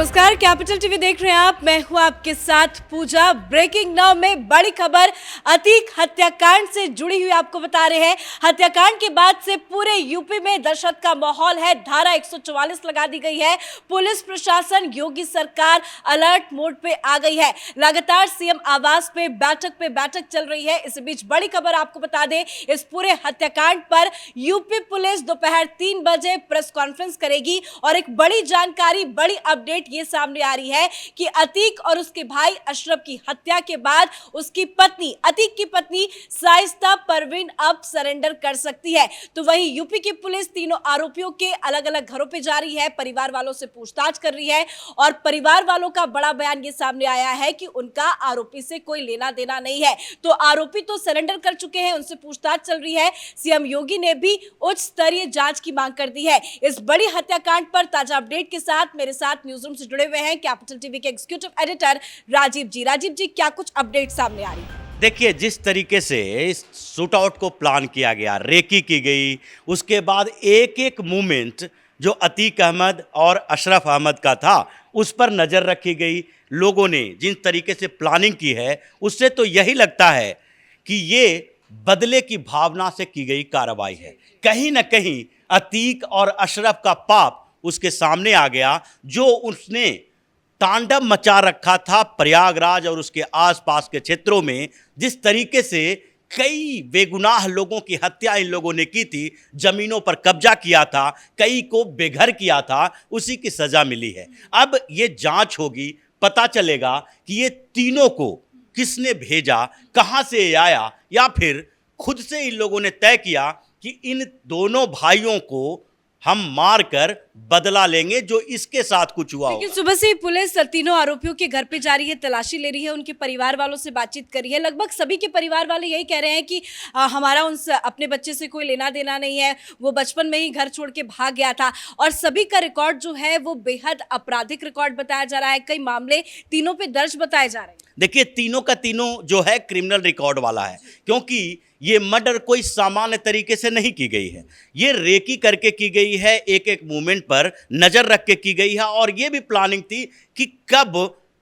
नमस्कार, capital TV देख रहे हैं आप। मैं हूं आपके साथ पूजा। ब्रेकिंग नाउ में बड़ी खबर अतीक हत्याकांड से जुड़ी हुई आपको बता रहे हैं। हत्याकांड के बाद से पूरे यूपी में दहशत का माहौल है। धारा 144 लगा दी गई है। पुलिस प्रशासन, योगी सरकार अलर्ट मोड पे आ गई है। लगातार सीएम आवास पे बैठक चल रही है। इस बीच बड़ी खबर आपको बता दें, इस पूरे हत्याकांड पर यूपी पुलिस दोपहर 3 बजे प्रेस कॉन्फ्रेंस करेगी और एक बड़ी जानकारी, बड़ी अपडेट ये सामने आ रही है कि अतीक और उसके भाई अशरफ की हत्या के बाद उसकी पत्नी, अतीक की पत्नी शाइस्ता परवीन अब सरेंडर कर सकती है। तो वहीं यूपी की पुलिस तीनों आरोपियों के अलग अलग घरों पे जा रही है, परिवार वालों से पूछताछ कर रही है और परिवार वालों का बड़ा बयान ये सामने आया है कि उनका आरोपी से कोई लेना देना नहीं है। तो आरोपी तो सरेंडर कर चुके हैं, उनसे पूछताछ चल रही है। सीएम योगी ने भी उच्च स्तरीय जांच की मांग कर दी है। इस बड़ी हत्याकांड पर ताजा अपडेट के साथ मेरे साथ न्यूज रूम से जुड़े हुए हैं कैपिटल टीवी के एग्जीक्यूटिव एडिटर राजीव जी, क्या कुछ अपडेट सामने आ रही है? देखिए, जिस तरीके से इस शूट आउट को प्लान किया गया, रेकी की गई, उसके बाद एक एक मूवमेंट जो अतीक अहमद और अशरफ अहमद का था उस पर नज़र रखी गई। लोगों ने जिन तरीके से प्लानिंग की है उससे तो यही लगता है कि ये बदले की भावना से की गई कार्रवाई है। कहीं ना कहीं अतीक और अशरफ का पाप उसके सामने आ गया, जो उसने तांडव मचा रखा था प्रयागराज और उसके आसपास के क्षेत्रों में। जिस तरीके से कई बेगुनाह लोगों की हत्या इन लोगों ने की थी, जमीनों पर कब्जा किया था, कई को बेघर किया था, उसी की सजा मिली है। अब ये जांच होगी, पता चलेगा कि ये तीनों को किसने भेजा, कहां से ये आया, या फिर खुद से इन लोगों ने तय किया कि इन दोनों भाइयों को हम मारकर बदला लेंगे जो इसके साथ कुछ हुआ। लेकिन सुबह से ही पुलिस तीनों आरोपियों के घर पे जा रही है, तलाशी ले रही है, उनके परिवार वालों से बातचीत कर रही है। लगभग सभी के परिवार वाले यही कह रहे हैं कि हमारा उनसे, अपने बच्चे से कोई लेना देना नहीं है, वो बचपन में ही घर छोड़ के भाग गया था। और सभी का रिकॉर्ड जो है वो बेहद आपराधिक रिकॉर्ड बताया जा रहा है। कई मामले तीनों पे दर्ज बताए जा रहे हैं। देखिए, तीनों का तीनों जो है क्रिमिनल रिकॉर्ड वाला है, क्योंकि ये मर्डर कोई सामान्य तरीके से नहीं की गई है। ये रेकी करके की गई है, एक एक मूवमेंट पर नज़र रख के की गई है। और ये भी प्लानिंग थी कि कब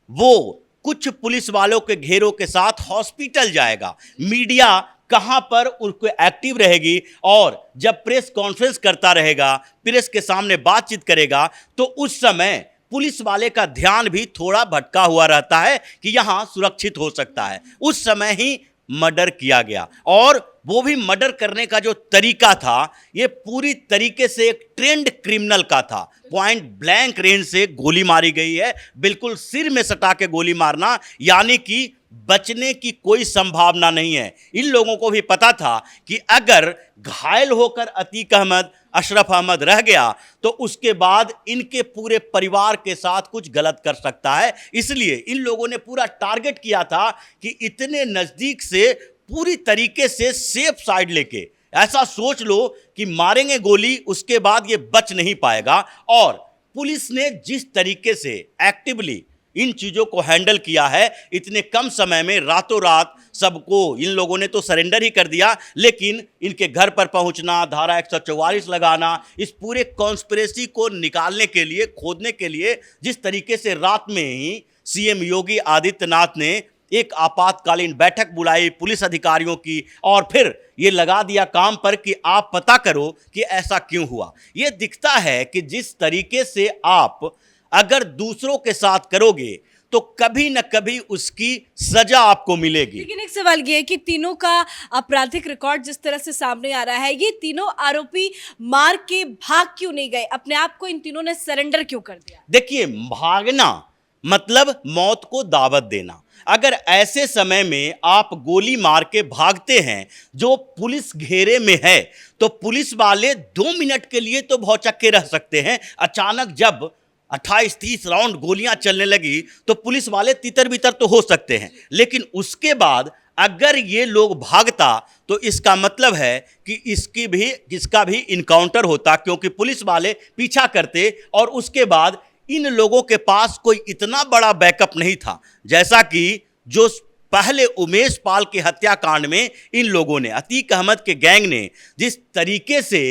वो कुछ पुलिस वालों के घेरों के साथ हॉस्पिटल जाएगा, मीडिया कहाँ पर उनको एक्टिव रहेगी, और जब प्रेस कॉन्फ्रेंस करता रहेगा, प्रेस के सामने बातचीत करेगा, तो उस समय पुलिस वाले का ध्यान भी थोड़ा भटका हुआ रहता है कि यहाँ सुरक्षित हो सकता है। उस समय ही मर्डर किया गया, और वो भी मर्डर करने का जो तरीका था ये पूरी तरीके से एक ट्रेंड क्रिमिनल का था। पॉइंट ब्लैंक रेंज से गोली मारी गई है, बिल्कुल सिर में सटा के गोली मारना, यानी कि बचने की कोई संभावना नहीं है। इन लोगों को भी पता था कि अगर घायल होकर अतीक अहमद, अशरफ अहमद रह गया तो उसके बाद इनके पूरे परिवार के साथ कुछ गलत कर सकता है। इसलिए इन लोगों ने पूरा टारगेट किया था कि इतने नज़दीक से पूरी तरीके से सेफ साइड लेके, ऐसा सोच लो कि मारेंगे गोली, उसके बाद ये बच नहीं पाएगा। और पुलिस ने जिस तरीके से एक्टिवली इन चीज़ों को हैंडल किया है, इतने कम समय में रातों रात सबको इन लोगों ने तो सरेंडर ही कर दिया, लेकिन इनके घर पर पहुंचना, धारा 144 लगाना, इस पूरे कॉन्स्पिरेसी को निकालने के लिए, खोदने के लिए, जिस तरीके से रात में ही सीएम योगी आदित्यनाथ ने एक आपातकालीन बैठक बुलाई पुलिस अधिकारियों की, और फिर ये लगा दिया काम पर कि आप पता करो कि ऐसा क्यों हुआ। ये दिखता है कि जिस तरीके से आप अगर दूसरों के साथ करोगे तो कभी न कभी उसकी सजा आपको मिलेगी। लेकिन एक सवाल ये है कि तीनों का आपराधिक रिकॉर्ड जिस तरह से सामने आ रहा है, ये तीनों आरोपी मार के भाग क्यों नहीं गए? अपने आप को इन तीनों ने सरेंडर क्यों कर दिया? देखिए, भागना मतलब मौत को दावत देना। अगर ऐसे समय में आप गोली मार के भागते हैं जो पुलिस घेरे में है, तो पुलिस वाले 2 मिनट के लिए तो भौचक्के रह सकते हैं। अचानक जब 28-30 राउंड गोलियां चलने लगी तो पुलिस वाले तितर बितर तो हो सकते हैं, लेकिन उसके बाद अगर ये लोग भागता तो इसका मतलब है कि इसका भी इनकाउंटर होता, क्योंकि पुलिस वाले पीछा करते और उसके बाद इन लोगों के पास कोई इतना बड़ा बैकअप नहीं था। जैसा कि जो पहले उमेश पाल के हत्याकांड में इन लोगों ने, अतीक अहमद के गैंग ने जिस तरीके से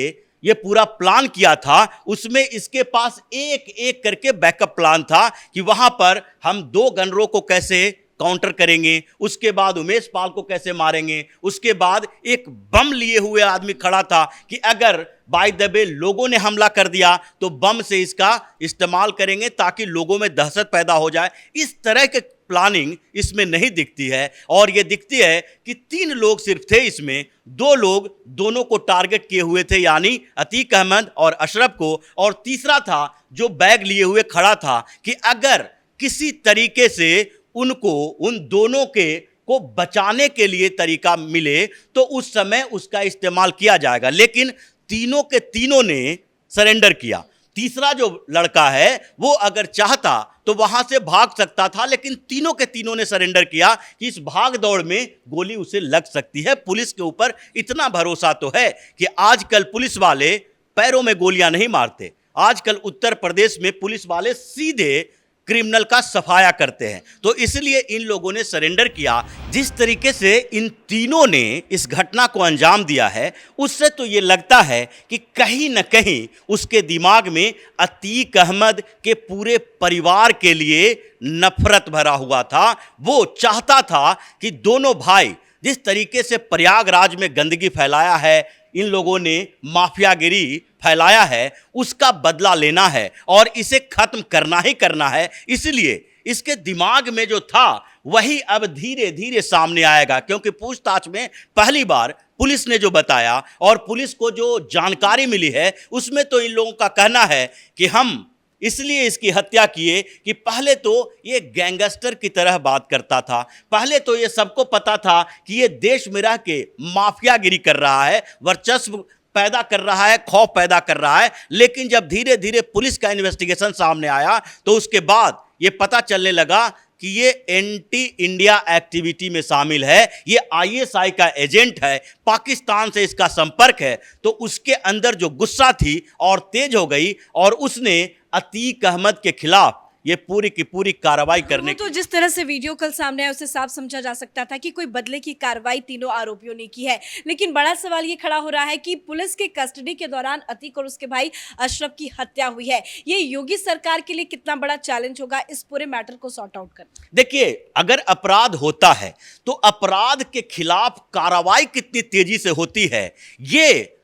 ये पूरा प्लान किया था, उसमें इसके पास एक एक करके बैकअप प्लान था कि वहां पर हम 2 गनरों को कैसे काउंटर करेंगे, उसके बाद उमेश पाल को कैसे मारेंगे, उसके बाद एक बम लिए हुए आदमी खड़ा था कि अगर बाय द वे लोगों ने हमला कर दिया तो बम से इसका इस्तेमाल करेंगे ताकि लोगों में दहशत पैदा हो जाए। इस तरह के प्लानिंग इसमें नहीं दिखती है, और ये दिखती है कि 3 लोग सिर्फ थे इसमें, 2 लोग दोनों को टारगेट किए हुए थे, यानी अतीक अहमद और अशरफ को, और तीसरा था जो बैग लिए हुए खड़ा था कि अगर किसी तरीके से उनको उन दोनों के को बचाने के लिए तरीका मिले तो उस समय उसका इस्तेमाल किया जाएगा। लेकिन तीनों के तीनों ने सरेंडर किया। तीसरा जो लड़का है वो अगर चाहता तो वहां से भाग सकता था, लेकिन तीनों के तीनों ने सरेंडर किया कि इस भाग दौड़ में गोली उसे लग सकती है। पुलिस के ऊपर इतना भरोसा तो है कि आजकल पुलिस वाले पैरों में गोलियां नहीं मारते। आजकल उत्तर प्रदेश में पुलिस वाले सीधे क्रिमिनल का सफाया करते हैं, तो इसलिए इन लोगों ने सरेंडर किया। जिस तरीके से इन तीनों ने इस घटना को अंजाम दिया है, उससे तो ये लगता है कि कहीं न कहीं उसके दिमाग में अतीक अहमद के पूरे परिवार के लिए नफरत भरा हुआ था। वो चाहता था कि दोनों भाई, जिस तरीके से प्रयागराज में गंदगी फैलाया है, इन लोगों ने माफियागिरी फैलाया है, उसका बदला लेना है और इसे खत्म करना ही करना है। इसलिए इसके दिमाग में जो था वही अब धीरे धीरे सामने आएगा, क्योंकि पूछताछ में पहली बार पुलिस ने जो बताया और पुलिस को जो जानकारी मिली है उसमें तो इन लोगों का कहना है कि हम इसलिए इसकी हत्या किए कि पहले तो ये गैंगस्टर की तरह बात करता था, पहले तो ये सबको पता था कि ये देश में रह के माफियागिरी कर रहा है, वर्चस्व पैदा कर रहा है, खौफ पैदा कर रहा है। लेकिन जब धीरे धीरे पुलिस का इन्वेस्टिगेशन सामने आया तो उसके बाद ये पता चलने लगा कि ये एंटी इंडिया एक्टिविटी में शामिल है, ये आईएसआई का एजेंट है, पाकिस्तान से इसका संपर्क है। तो उसके अंदर जो गुस्सा थी और तेज हो गई और उसने अतीक अहमद के खिलाफ ये पूरी की पूरी कार्रवाई करने तो जिस तरह से वीडियो कल सामने आया उससे साफ समझा जा सकता था कि कोई बदले की कार्रवाई तीनों आरोपियों ने की है। लेकिन बड़ा सवाल ये खड़ा हो रहा है कि पुलिस के कस्टडी के दौरान अतीक और उसके भाई अशरफ की हत्या हुई है। ये योगी सरकार के लिए कितना बड़ा चैलेंज होगा इस पूरे मैटर को सॉर्ट आउट करना। देखिए, अगर अपराध होता है तो अपराध के खिलाफ कार्रवाई कितनी तेजी से होती है ये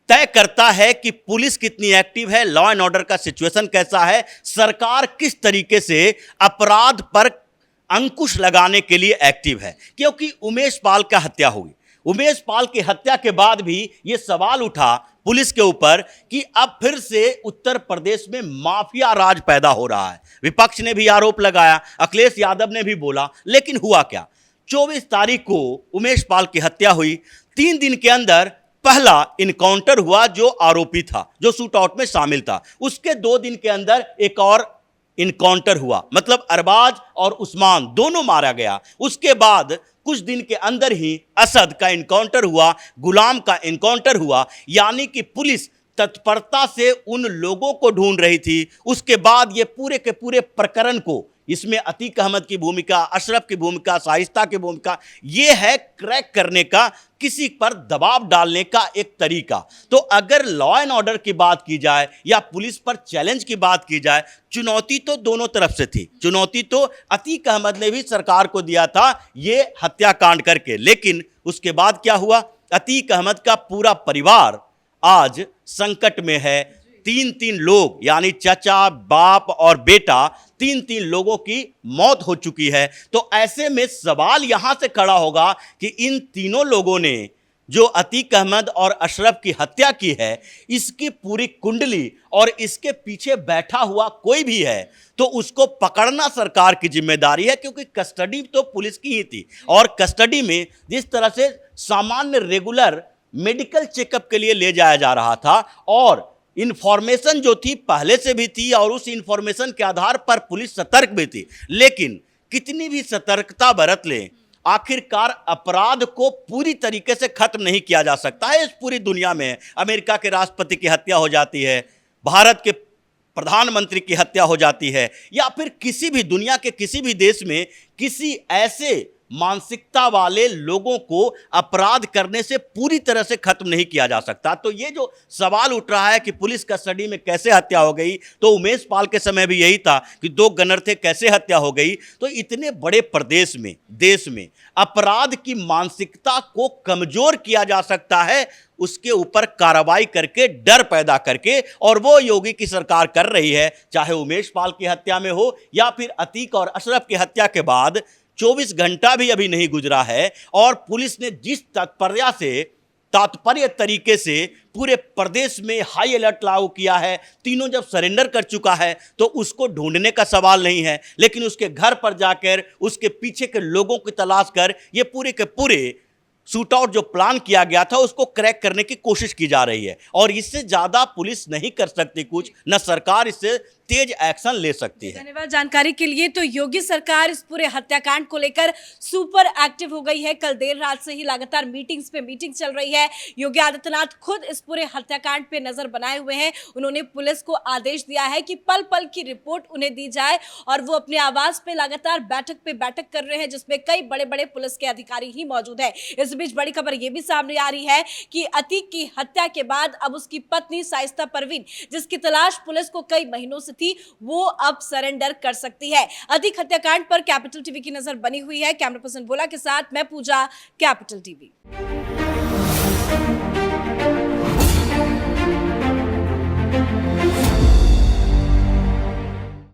तय करता है कि पुलिस कितनी एक्टिव है, लॉ एंड ऑर्डर का सिचुएशन कैसा है, सरकार किस तरीके से अपराध पर अंकुश लगाने के लिए एक्टिव है। क्योंकि उमेश पाल का हत्या हुई, उमेश पाल की हत्या के बाद भी यह सवाल उठा पुलिस के ऊपर कि अब फिर से उत्तर प्रदेश में माफिया राज पैदा हो रहा है। विपक्ष ने भी आरोप लगाया, अखिलेश यादव ने भी बोला, लेकिन हुआ क्या? 24 तारीख को उमेश पाल की हत्या हुई। 3 दिन के अंदर पहला इनकाउंटर हुआ जो आरोपी था, जो शूट आउट में शामिल था। उसके 2 दिन के अंदर एक और इनकाउंटर हुआ, मतलब अरबाज और उस्मान दोनों मारा गया। उसके बाद कुछ दिन के अंदर ही असद का इनकाउंटर हुआ, गुलाम का इनकाउंटर हुआ। यानी कि पुलिस तत्परता से उन लोगों को ढूंढ रही थी। उसके बाद ये पूरे के पूरे प्रकरण को, इसमें अतीक अहमद की भूमिका, अशरफ की भूमिका, शाइस्ता की भूमिका, ये है क्रैक करने का, किसी पर दबाव डालने का एक तरीका। तो अगर लॉ एंड ऑर्डर की बात की जाए या पुलिस पर चैलेंज की बात की जाए, चुनौती तो दोनों तरफ से थी। चुनौती तो अतीक अहमद ने भी सरकार को दिया था ये हत्याकांड करके, लेकिन उसके बाद क्या हुआ? अतीक अहमद का पूरा परिवार आज संकट में है। 3 लोग, यानी चाचा, बाप और बेटा, 3 लोगों की मौत हो चुकी है। तो ऐसे में सवाल यहां से खड़ा होगा कि इन तीनों लोगों ने जो अतीक अहमद और अशरफ की हत्या की है, इसकी पूरी कुंडली और इसके पीछे बैठा हुआ कोई भी है तो उसको पकड़ना सरकार की जिम्मेदारी है, क्योंकि कस्टडी तो पुलिस की ही थी। और कस्टडी में जिस तरह से सामान्य रेगुलर मेडिकल चेकअप के लिए ले जाया जा रहा था और इंफॉर्मेशन जो थी पहले से भी थी और उस इंफॉर्मेशन के आधार पर पुलिस सतर्क भी थी, लेकिन कितनी भी सतर्कता बरत ले, आखिरकार अपराध को पूरी तरीके से खत्म नहीं किया जा सकता है। इस पूरी दुनिया में अमेरिका के राष्ट्रपति की हत्या हो जाती है, भारत के प्रधानमंत्री की हत्या हो जाती है, या फिर किसी भी दुनिया के किसी भी देश में किसी ऐसे मानसिकता वाले लोगों को अपराध करने से पूरी तरह से खत्म नहीं किया जा सकता। तो ये जो सवाल उठ रहा है कि पुलिस कस्टडी में कैसे हत्या हो गई, तो उमेश पाल के समय भी यही था कि 2 गनर थे, कैसे हत्या हो गई। तो इतने बड़े प्रदेश में, देश में अपराध की मानसिकता को कमजोर किया जा सकता है, उसके ऊपर कार्रवाई करके, डर पैदा करके, और वो योगी की सरकार कर रही है। चाहे उमेश पाल की हत्या में हो या फिर अतीक और अशरफ की हत्या के बाद 24 घंटा भी अभी नहीं गुजरा है और पुलिस ने जिस तात्पर्य तरीके से पूरे प्रदेश में हाई अलर्ट लागू किया है, तीनों जब सरेंडर कर चुका है तो उसको ढूंढने का सवाल नहीं है, लेकिन उसके घर पर जाकर उसके पीछे के लोगों की तलाश कर ये पूरे के पूरे शूट आउट जो प्लान किया गया था उसको क्रैक करने की कोशिश की जा रही है। और इससे ज्यादा पुलिस नहीं कर सकती कुछ, न सरकार इससे तेज एक्शन ले सकती है। धन्यवाद जानकारी के लिए। तो योगी सरकार इस पूरे हत्याकांड को लेकर सुपर एक्टिव हो गई है। कल देर रात से ही लगातार मीटिंग्स पे मीटिंग चल रही है। योगी आदित्यनाथ खुद इस पूरे हत्याकांड पे नजर बनाए हुए हैं। उन्होंने पुलिस को आदेश दिया है कि पल पल की रिपोर्ट उन्हें दी जाए और वो अपने आवास पे लगातार बैठक पे बैठक कर रहे हैं, जिसमें कई बड़े बड़े पुलिस के अधिकारी ही मौजूद है। इस बीच बड़ी खबर यह भी सामने आ रही है कि अतीक की हत्या के बाद अब उसकी पत्नी शाइस्ता परवीन, जिसकी तलाश पुलिस को कई महीनों से थी, वो अब सरेंडर कर सकती है। अतीक हत्याकांड पर कैपिटल टीवी की नजर बनी हुई है। कैमरा पर्सन भोला के साथ मैं पूजा, कैपिटल टीवी।